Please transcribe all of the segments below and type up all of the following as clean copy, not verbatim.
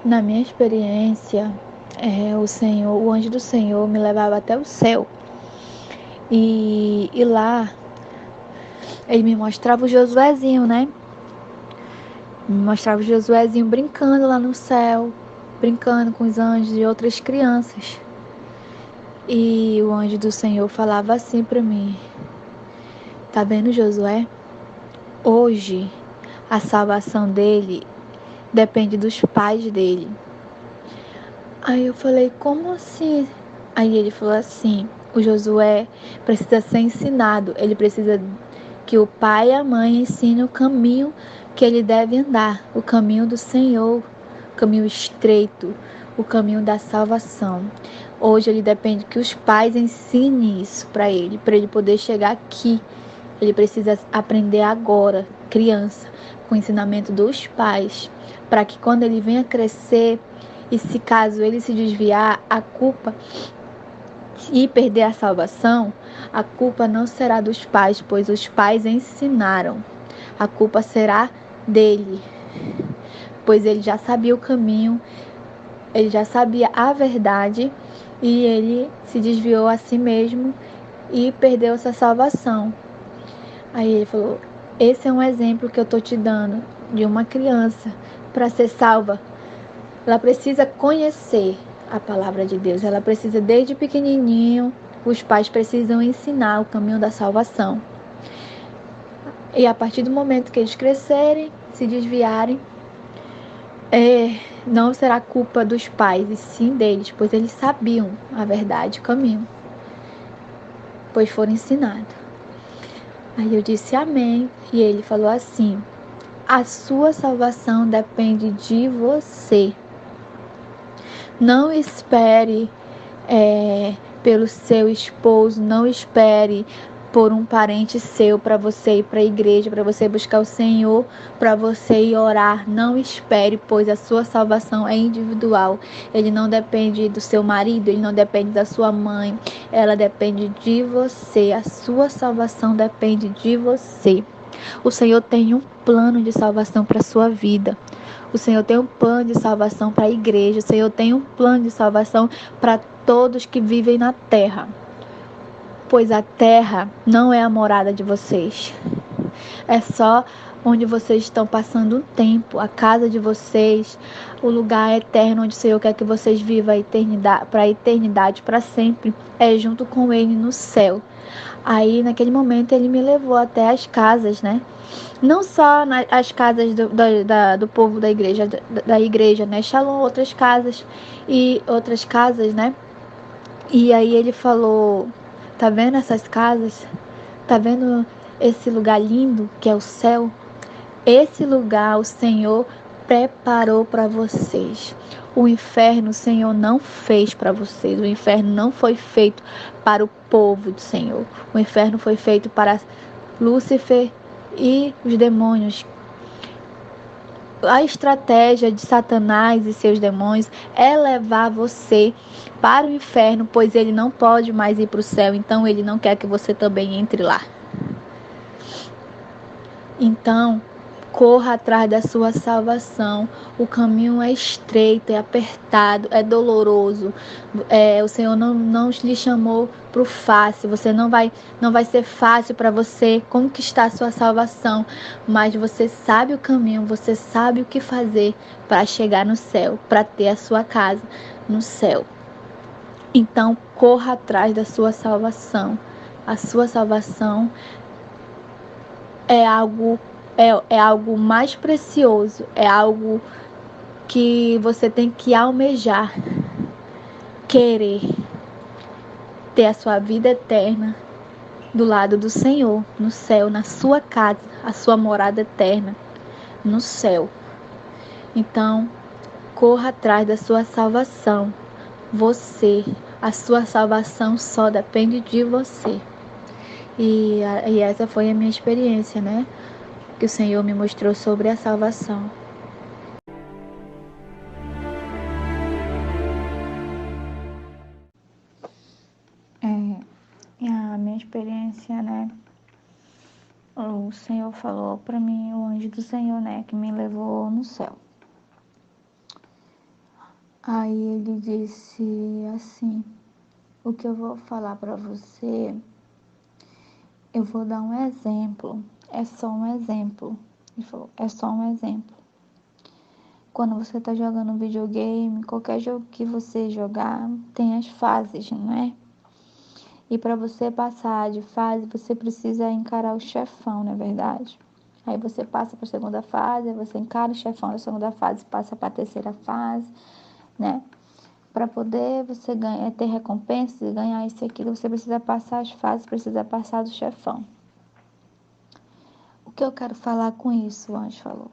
Na minha experiência, o anjo do Senhor me levava até o céu. E lá, ele me mostrava o Josuezinho, né? Me mostrava o Josuezinho brincando lá no céu, brincando com os anjos e outras crianças. E o anjo do Senhor falava assim para mim: tá vendo, Josué? Hoje, a salvação dele depende dos pais dele. Aí eu falei: como assim? Aí ele falou assim: o Josué precisa ser ensinado, ele precisa que o pai e a mãe ensinem o caminho que ele deve andar, o caminho do Senhor, o caminho estreito, o caminho da salvação. Hoje ele depende que os pais ensinem isso para ele poder chegar aqui. Ele precisa aprender agora, criança, com o ensinamento dos pais, para que quando ele venha crescer, e se caso ele se desviar, a culpa e perder a salvação, a culpa não será dos pais, pois os pais ensinaram. A culpa será dele, pois ele já sabia o caminho, ele já sabia a verdade e ele se desviou a si mesmo e perdeu essa salvação. Aí ele falou: esse é um exemplo que eu estou te dando de uma criança para ser salva. Ela precisa conhecer a palavra de Deus. Ela precisa, desde pequenininho, os pais precisam ensinar o caminho da salvação. E a partir do momento que eles crescerem, se desviarem, não será culpa dos pais, e sim deles, pois eles sabiam a verdade, o caminho, pois foram ensinados. Aí eu disse amém, e ele falou assim: a sua salvação depende de você. Não espere pelo seu esposo, não espere por um parente seu para você ir para a igreja, para você buscar o Senhor, para você ir orar. Não espere, pois a sua salvação é individual. Ele não depende do seu marido, ele não depende da sua mãe, ela depende de você. A sua salvação depende de você. O Senhor tem um plano de salvação para a sua vida. O Senhor tem um plano de salvação para a igreja. O Senhor tem um plano de salvação para todos que vivem na terra. Pois a terra não é a morada de vocês. É só onde vocês estão passando um tempo, a casa de vocês, o lugar eterno onde o Senhor quer que vocês vivam para a eternidade, para sempre, é junto com Ele no céu. Aí, naquele momento, Ele me levou até as casas, né? Não só as casas do povo da igreja, né? Shalom, outras casas e outras casas, né? E aí ele falou: tá vendo essas casas? Tá vendo esse lugar lindo que é o céu? Esse lugar o Senhor preparou para vocês. O inferno o Senhor não fez para vocês. O inferno não foi feito para o povo do Senhor. O inferno foi feito para Lúcifer e os demônios. A estratégia de Satanás e seus demônios é levar você para o inferno, pois ele não pode mais ir para o céu, então ele não quer que você também entre lá. Então, corra atrás da sua salvação. O caminho é estreito, é apertado, é doloroso. O Senhor não lhe chamou para o fácil. Não vai ser fácil para você conquistar a sua salvação. Mas você sabe o caminho, você sabe o que fazer para chegar no céu, para ter a sua casa no céu. Então, corra atrás da sua salvação. A sua salvação é algo mais precioso, é algo que você tem que almejar, querer ter a sua vida eterna do lado do Senhor, no céu, na sua casa, a sua morada eterna no céu. Então, corra atrás da sua salvação. A sua salvação só depende de você. E essa foi a minha experiência, né? Que o Senhor me mostrou sobre a salvação. A minha experiência, né? O Senhor falou para mim, o anjo do Senhor, né? Que me levou no céu. Aí ele disse assim: o que eu vou falar para você, eu vou dar um exemplo. É só um exemplo. Ele falou: é só um exemplo. Quando você está jogando videogame, qualquer jogo que você jogar, tem as fases, não é? E para você passar de fase, você precisa encarar o chefão, não é verdade? Aí você passa para a segunda fase, aí você encara o chefão da segunda fase, passa para a terceira fase, né? Para poder você ganhar, ter recompensas e ganhar isso e aquilo, você precisa passar as fases, precisa passar do chefão. O que eu quero falar com isso, o anjo falou?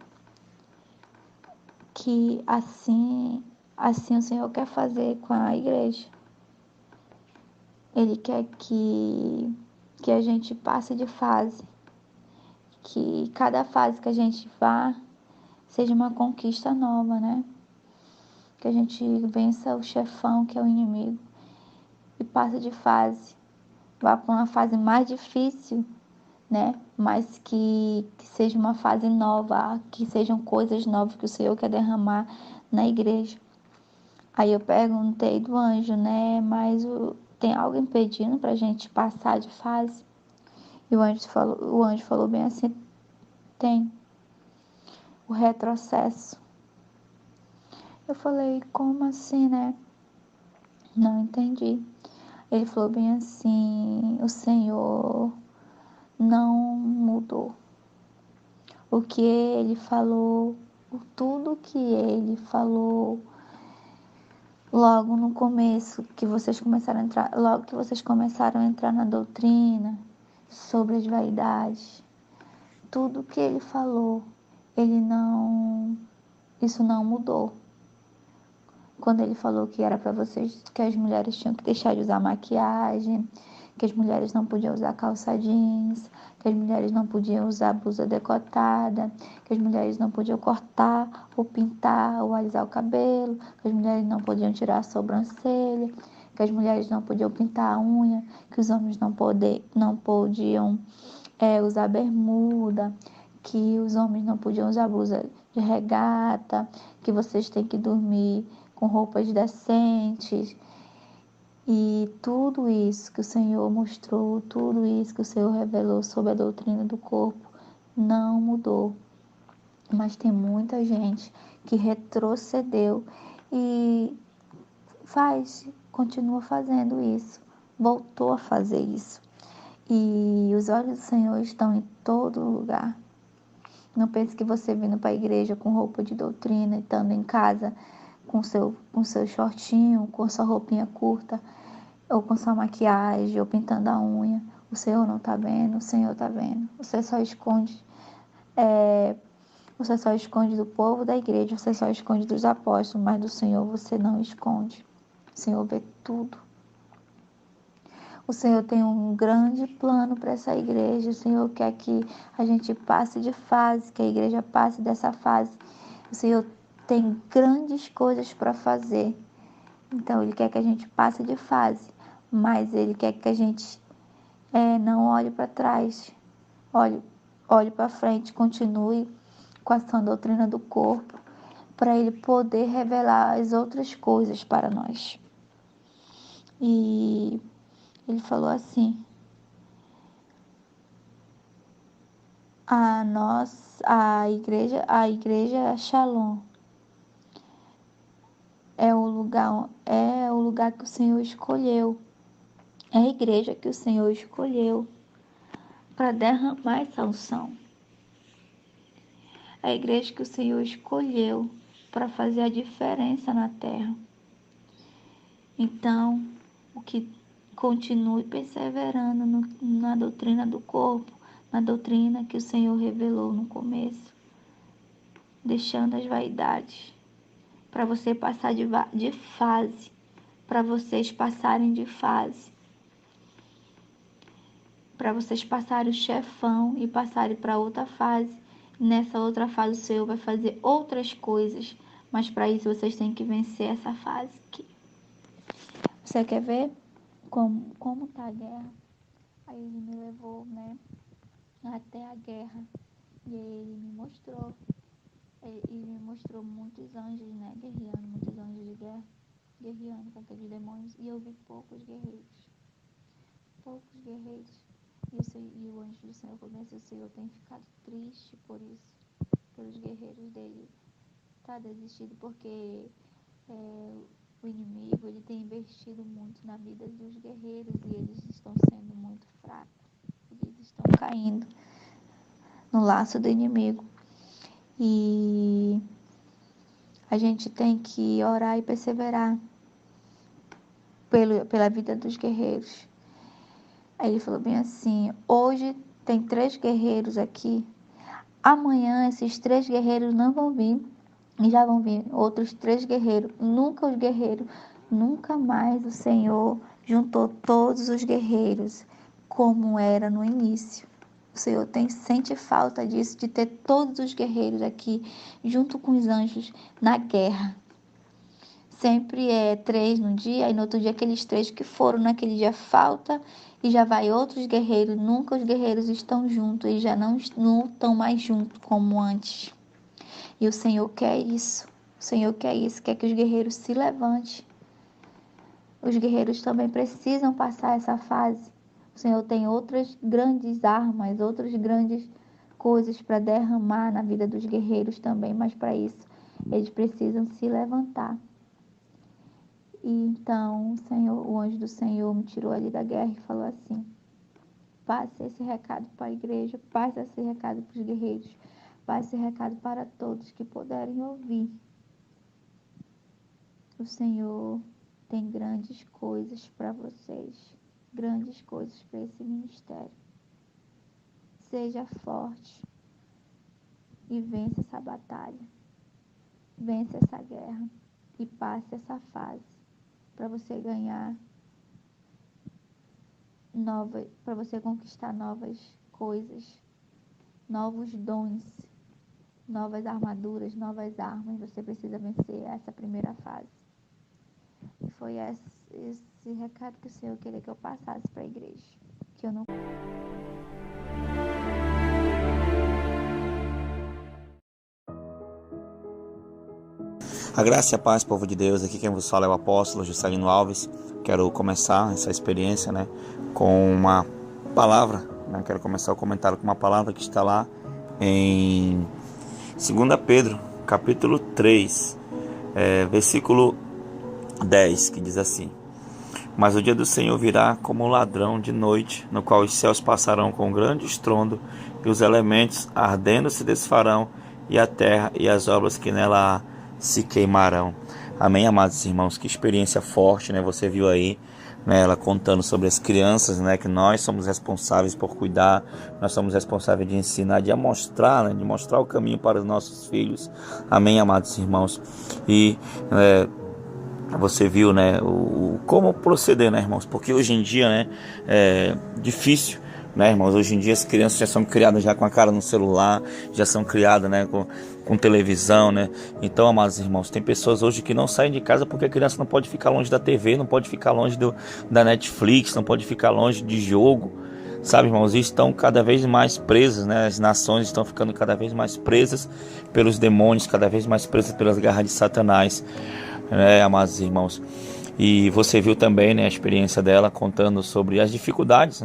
Que assim o Senhor quer fazer com a igreja. Ele quer que a gente passe de fase, que cada fase que a gente vá seja uma conquista nova, né? Que a gente vença o chefão, que é o inimigo, e passe de fase, vá para uma fase mais difícil, né? Mas que seja uma fase nova, que sejam coisas novas que o Senhor quer derramar na igreja. Aí eu perguntei do anjo, né? Mas tem algo impedindo para a gente passar de fase? E o anjo falou bem assim: tem o retrocesso. Eu falei: como assim, né? Não entendi. Ele falou bem assim: o Senhor não mudou. O que ele falou, tudo que ele falou logo no começo, que vocês começaram a entrar, logo que vocês começaram a entrar na doutrina sobre as vaidades, tudo que ele falou, ele não, isso não mudou. Quando ele falou que era para vocês, que as mulheres tinham que deixar de usar maquiagem, que as mulheres não podiam usar calça jeans, que as mulheres não podiam usar blusa decotada, que as mulheres não podiam cortar ou pintar ou alisar o cabelo, que as mulheres não podiam tirar a sobrancelha, que as mulheres não podiam pintar a unha, que os homens não podiam usar bermuda, que os homens não podiam usar blusa de regata, que vocês têm que dormir com roupas decentes. E tudo isso que o Senhor mostrou, tudo isso que o Senhor revelou sobre a doutrina do corpo, não mudou. Mas tem muita gente que retrocedeu e continua fazendo isso, voltou a fazer isso. E os olhos do Senhor estão em todo lugar. Não pense que você vindo para a igreja com roupa de doutrina, estando em casa com seu shortinho, com sua roupinha curta, ou com sua maquiagem, ou pintando a unha. O Senhor não está vendo, o Senhor está vendo. Você só esconde do povo da igreja, você só esconde dos apóstolos, mas do Senhor você não esconde. O Senhor vê tudo. O Senhor tem um grande plano para essa igreja. O Senhor quer que a gente passe de fase, que a igreja passe dessa fase. O Senhor tem grandes coisas para fazer. Então, Ele quer que a gente passe de fase, mas Ele quer que a gente não olhe para trás, olhe para frente, continue com a sã doutrina do corpo, para Ele poder revelar as outras coisas para nós. E Ele falou assim: a igreja Shalom é o lugar que o Senhor escolheu, é a igreja que o Senhor escolheu para derramar essa unção, é a igreja que o Senhor escolheu para fazer a diferença na terra. Então, o que continue perseverando na doutrina do corpo, na doutrina que o Senhor revelou no começo, deixando as vaidades, para você passar de fase, para vocês passarem de fase, para vocês passarem o chefão e passarem para outra fase. Nessa outra fase o Senhor vai fazer outras coisas, mas para isso vocês têm que vencer essa fase aqui. Você quer ver como tá a guerra? Aí ele me levou, né, até a guerra e ele me mostrou E me mostrou muitos anjos, né, guerreando, muitos anjos de guerra, guerreando com aqueles demônios, e eu vi poucos guerreiros. E o anjo do Senhor falou assim: o Senhor tem ficado triste por isso, pelos guerreiros dele tá desistido, porque o inimigo ele tem investido muito na vida dos guerreiros e eles estão sendo muito fracos, eles estão caindo no laço do inimigo. E a gente tem que orar e perseverar pela vida dos guerreiros. Aí ele falou bem assim: hoje tem 3 guerreiros aqui, amanhã esses 3 guerreiros não vão vir, e já vão vir outros 3 guerreiros. Nunca mais o Senhor juntou todos os guerreiros como era no início. O Senhor sente falta disso, de ter todos os guerreiros aqui junto com os anjos na guerra. Sempre é 3 no dia, e no outro dia aqueles 3 que foram naquele dia falta, e já vai outros guerreiros. Nunca os guerreiros estão juntos, e já não estão mais juntos como antes. E o Senhor quer isso. O Senhor quer isso, quer que os guerreiros se levantem. Os guerreiros também precisam passar essa fase. O Senhor tem outras grandes armas, outras grandes coisas para derramar na vida dos guerreiros também, mas para isso eles precisam se levantar. E então o anjo do Senhor me tirou ali da guerra e falou assim: passe esse recado para a igreja, passe esse recado para os guerreiros, passe esse recado para todos que puderem ouvir. O Senhor tem grandes coisas para vocês, grandes coisas para esse ministério. Seja forte e vença essa batalha, vença essa guerra e passe essa fase para você ganhar para você conquistar novas coisas, novos dons, novas armaduras, novas armas. Você precisa vencer essa primeira fase. E foi esse recado que o Senhor queria que eu passasse para a igreja, que eu não... A graça e a paz, povo de Deus. Aqui quem vos fala é o apóstolo Juscelino Alves. Quero começar essa experiência, com uma palavra. Quero começar o comentário com uma palavra que está lá em 2 Pedro, capítulo 3, versículo 10, que diz assim: mas o dia do Senhor virá como um ladrão de noite, no qual os céus passarão com grande estrondo, e os elementos ardendo se desfarão, e a terra e as obras que nela há se queimarão. Amém, amados irmãos? Que experiência forte, Você viu aí, ela contando sobre as crianças, que nós somos responsáveis por cuidar, nós somos responsáveis de ensinar, de mostrar, de mostrar o caminho para os nossos filhos. Amém, amados irmãos? E você viu, como proceder, irmãos? Porque hoje em dia, é difícil, irmãos? Hoje em dia as crianças já são criadas já com a cara no celular, já são criadas, com televisão, Então, amados irmãos, tem pessoas hoje que não saem de casa porque a criança não pode ficar longe da TV, não pode ficar longe da Netflix, não pode ficar longe de jogo, sabe, irmãos? E estão cada vez mais presas, As nações estão ficando cada vez mais presas pelos demônios, cada vez mais presas pelas garras de Satanás, amados irmãos. E você viu também, a experiência dela contando sobre as dificuldades,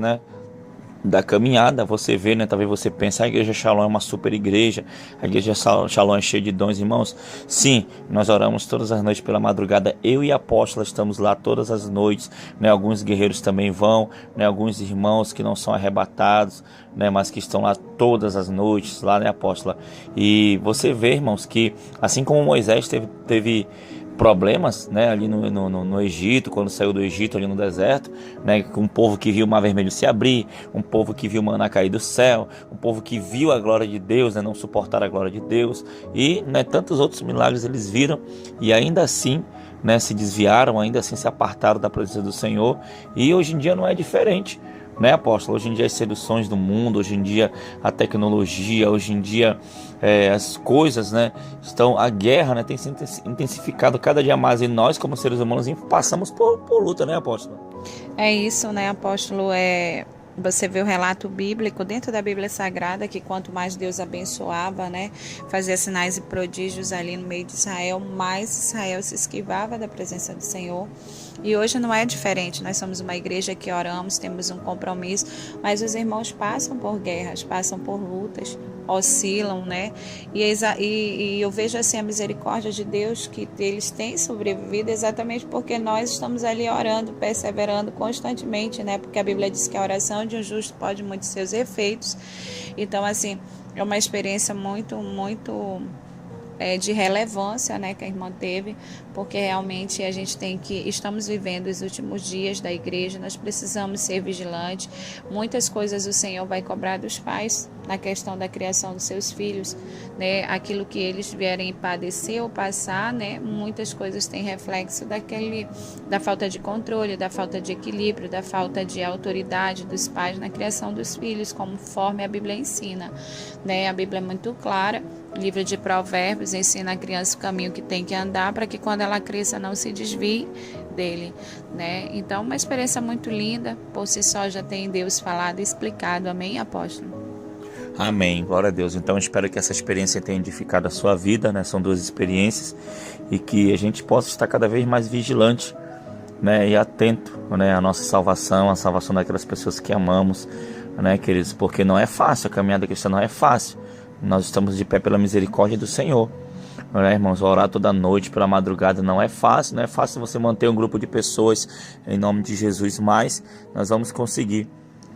da caminhada. Você vê, talvez você pense: a igreja Shalom é uma super igreja, a igreja Shalom é cheia de dons. Irmãos, sim, nós oramos todas as noites pela madrugada, eu e a apóstola estamos lá todas as noites, alguns guerreiros também vão, alguns irmãos que não são arrebatados, mas que estão lá todas as noites, lá, apóstola. E você vê, irmãos, que assim como Moisés teve problemas, ali no Egito, quando saiu do Egito, ali no deserto, com um povo que viu o mar vermelho se abrir, um povo que viu o maná cair do céu, um povo que viu a glória de Deus, não suportar a glória de Deus, e tantos outros milagres eles viram, e ainda assim se desviaram, ainda assim se apartaram da presença do Senhor. E hoje em dia não é diferente, apóstolo? Hoje em dia as seduções do mundo, hoje em dia a tecnologia, hoje em dia as coisas, a guerra, tem se intensificado cada dia mais, e nós como seres humanos passamos por luta, apóstolo? É isso, apóstolo? você vê o relato bíblico dentro da Bíblia Sagrada, que quanto mais Deus abençoava, né, fazia sinais e prodígios ali no meio de Israel, mais Israel se esquivava da presença do Senhor. E hoje não é diferente, nós somos uma igreja que oramos, temos um compromisso, mas os irmãos passam por guerras, passam por lutas, oscilam, né? E eu vejo assim a misericórdia de Deus, que eles têm sobrevivido exatamente porque nós estamos ali orando, perseverando constantemente, né? Porque a Bíblia diz que a oração de um justo pode muitos seus efeitos. Então, assim, é uma experiência muito de relevância, né, que a irmã teve, porque realmente a gente estamos vivendo os últimos dias da igreja, nós precisamos ser vigilantes. Muitas coisas o Senhor vai cobrar dos pais na questão da criação dos seus filhos, né, aquilo que eles vierem padecer ou passar, né, muitas coisas têm reflexo da falta de controle, da falta de equilíbrio, da falta de autoridade dos pais na criação dos filhos, conforme a Bíblia ensina, né, a Bíblia é muito clara. O livro de Provérbios ensina a criança o caminho que tem que andar para que quando ela cresça não se desvie dele, né? Então, uma experiência muito linda, por si só já tem Deus falado e explicado. Amém, apóstolo? Amém, glória a Deus. Então eu espero que essa experiência tenha edificado a sua vida, né? São 2 experiências, e que a gente possa estar cada vez mais vigilante, né? E atento, né? À nossa salvação, à salvação daquelas pessoas que amamos, né, queridos? Porque não é fácil, a caminhada cristã não é fácil. Nós estamos de pé pela misericórdia do Senhor, né, irmãos? Orar toda noite, pela madrugada, não é fácil. Não é fácil você manter um grupo de pessoas em nome de Jesus, mas nós vamos conseguir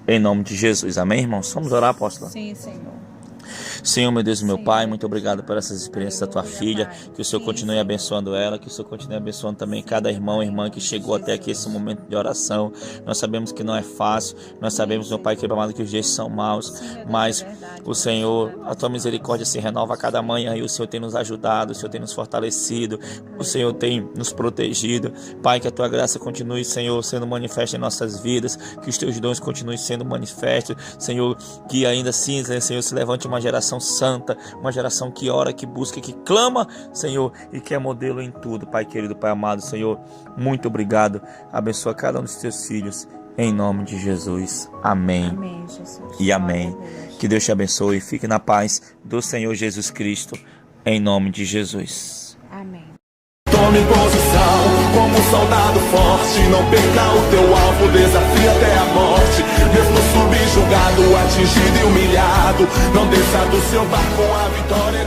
em nome de Jesus. Amém, irmãos? Vamos orar, apóstola? Sim, Senhor. Senhor, meu Deus e meu Pai, muito obrigado por essas experiências da tua filha, que o Senhor continue abençoando ela, que o Senhor continue abençoando também cada irmão e irmã que chegou até aqui esse momento de oração. Nós sabemos que não é fácil, nós sabemos, meu Pai, querido amado, que os dias são maus, mas o Senhor, a tua misericórdia se renova a cada manhã, e o Senhor tem nos ajudado, o Senhor tem nos fortalecido, o Senhor tem nos protegido. Pai, que a tua graça continue, Senhor, sendo manifesta em nossas vidas, que os teus dons continuem sendo manifestos, Senhor, que ainda assim, Senhor, se levante uma geração santa, uma geração que ora, que busca, que clama, Senhor, e que é modelo em tudo. Pai querido, Pai amado, Senhor, muito obrigado. Abençoa cada um dos teus filhos, em nome de Jesus. Amém. Amém, Jesus. E amém. Que Deus te abençoe. Fique na paz do Senhor Jesus Cristo, em nome de Jesus. Amém. Tome posição como um soldado forte. Não perca o teu alvo, desafie até a morte. Mesmo subjugado, atingido e humilhado, não desça do seu barco, a vitória